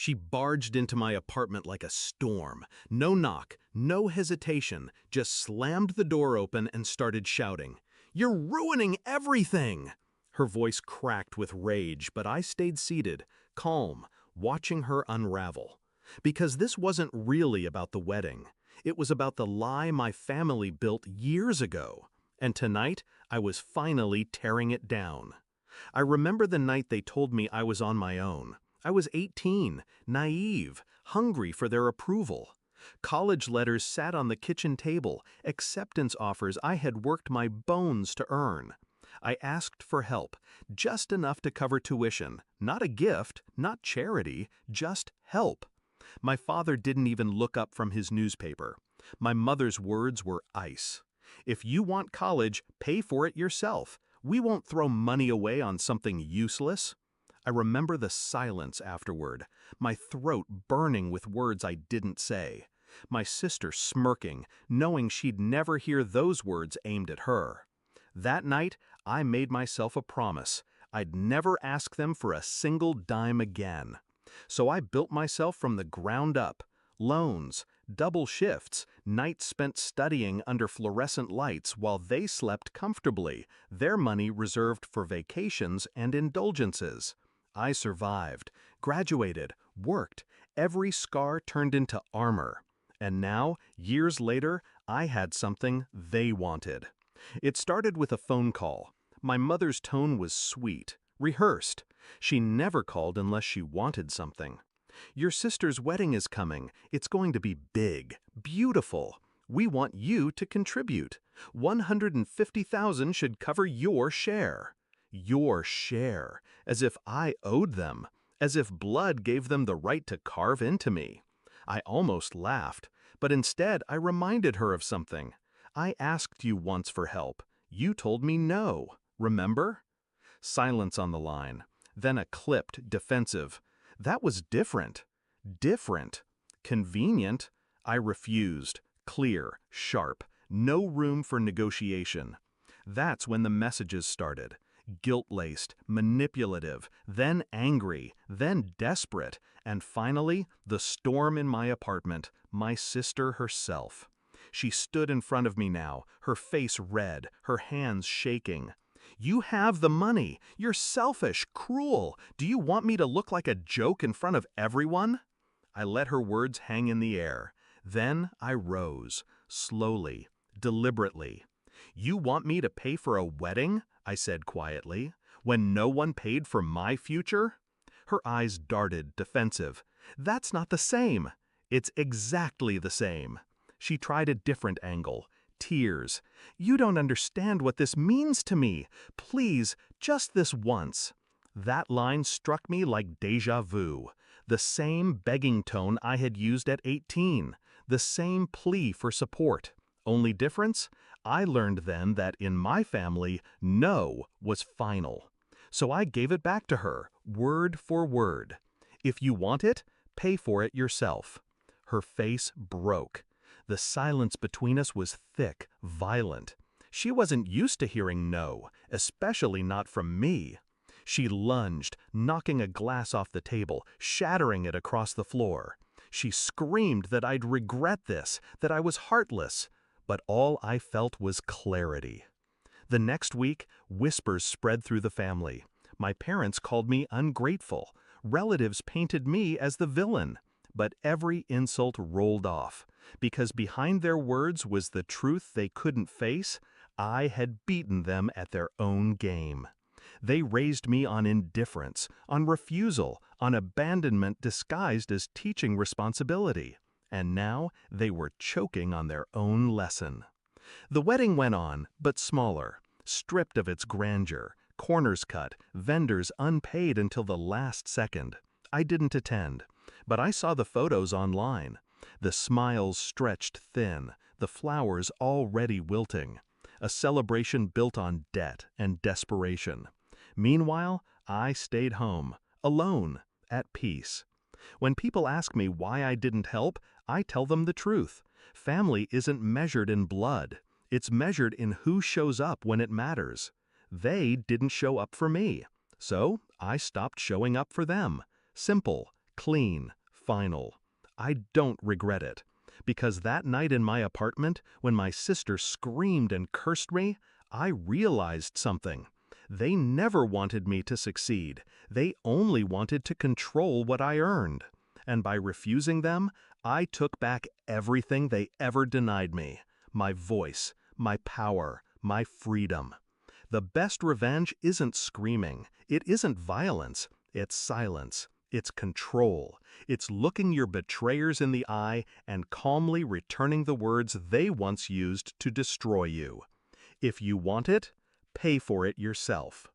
She barged into my apartment like a storm. No knock, no hesitation, just slammed the door open and started shouting, "You're ruining everything!" Her voice cracked with rage, but I stayed seated, calm, watching her unravel. Because this wasn't really about the wedding. It was about the lie my family built years ago. And tonight, I was finally tearing it down. I remember the night they told me I was on my own. I was 18, naive, hungry for their approval. College letters sat on the kitchen table, acceptance offers I had worked my bones to earn. I asked for help, just enough to cover tuition, not a gift, not charity, just help. My father didn't even look up from his newspaper. My mother's words were ice. "If you want college, pay for it yourself. We won't throw money away on something useless." I remember the silence afterward, my throat burning with words I didn't say. My sister smirking, knowing she'd never hear those words aimed at her. That night, I made myself a promise. I'd never ask them for a single dime again. So I built myself from the ground up. Loans, double shifts, nights spent studying under fluorescent lights while they slept comfortably, their money reserved for vacations and indulgences. I survived, graduated, worked, every scar turned into armor. And now, years later, I had something they wanted. It started with a phone call. My mother's tone was sweet, rehearsed. She never called unless she wanted something. "Your sister's wedding is coming. It's going to be big, beautiful. We want you to contribute. 150,000 should cover your share." Your share, as if I owed them, as if blood gave them the right to carve into me. I almost laughed, but instead I reminded her of something. "I asked you once for help. You told me no. Remember?" Silence on the line. Then a clipped, defensive, "That was different." Different. Convenient. I refused. Clear, sharp, no room for negotiation. That's when the messages started. Guilt-laced, manipulative, then angry, then desperate, and finally, the storm in my apartment, my sister herself. She stood in front of me now, her face red, her hands shaking. "You have the money. You're selfish, cruel. Do you want me to look like a joke in front of everyone?" I let her words hang in the air. Then I rose, slowly, deliberately. "You want me to pay for a wedding?" I said quietly, "when no one paid for my future?" Her eyes darted, defensive. "That's not the same." "It's exactly the same." She tried a different angle. Tears. "You don't understand what this means to me. Please, just this once." That line struck me like déjà vu. The same begging tone I had used at 18. The same plea for support. Only difference? I learned then that in my family, no was final. So I gave it back to her, word for word. "If you want it, pay for it yourself." Her face broke. The silence between us was thick, violent. She wasn't used to hearing no, especially not from me. She lunged, knocking a glass off the table, shattering it across the floor. She screamed that I'd regret this, that I was heartless. But all I felt was clarity. The next week, whispers spread through the family. My parents called me ungrateful. Relatives painted me as the villain. But every insult rolled off, because behind their words was the truth they couldn't face. I had beaten them at their own game. They raised me on indifference, on refusal, on abandonment disguised as teaching responsibility. And now they were choking on their own lesson. The wedding went on, but smaller, stripped of its grandeur, corners cut, vendors unpaid until the last second. I didn't attend, but I saw the photos online. The smiles stretched thin, the flowers already wilting. A celebration built on debt and desperation. Meanwhile, I stayed home, alone, at peace. When people ask me why I didn't help, I tell them the truth. Family isn't measured in blood. It's measured in who shows up when it matters. They didn't show up for me, so I stopped showing up for them. Simple, Clean, final. I don't regret it. Because that night in my apartment, when my sister screamed and cursed me, I realized something. They never wanted me to succeed. They only wanted to control what I earned. And by refusing them, I took back everything they ever denied me. My voice, my power, my freedom. The best revenge isn't screaming. It isn't violence. It's silence. It's control. It's looking your betrayers in the eye and calmly returning the words they once used to destroy you. If you want it, pay for it yourself.